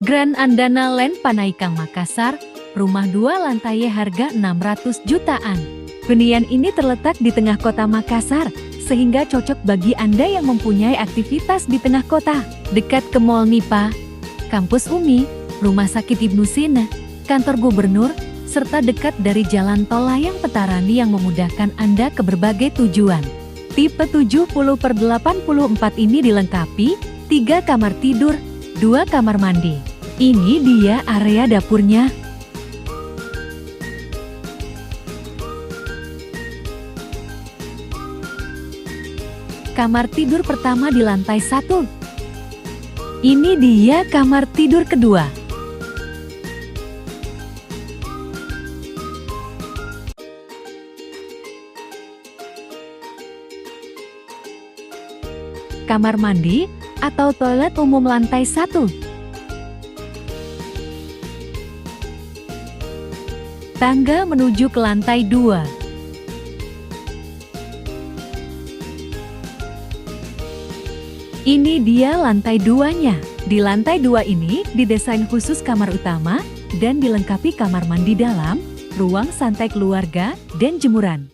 Grand Andana Land Panaikang Makassar, rumah 2 lantai harga 600 jutaan. Hunian ini terletak di tengah kota Makassar, sehingga cocok bagi Anda yang mempunyai aktivitas di tengah kota, dekat ke Mall Nipa, Kampus UMI, Rumah Sakit Ibnu Sina, Kantor Gubernur, serta dekat dari Jalan Tol Layang Petarani yang memudahkan Anda ke berbagai tujuan. Tipe 70/84 ini dilengkapi 3 kamar tidur, 2 kamar mandi. Ini dia area dapurnya. Kamar tidur pertama di lantai 1. Ini dia kamar tidur kedua. Kamar mandi atau toilet umum lantai 1. Tangga menuju ke lantai 2. Ini dia lantai 2-nya. Di lantai 2 ini didesain khusus kamar utama dan dilengkapi kamar mandi dalam, ruang santai keluarga, dan jemuran.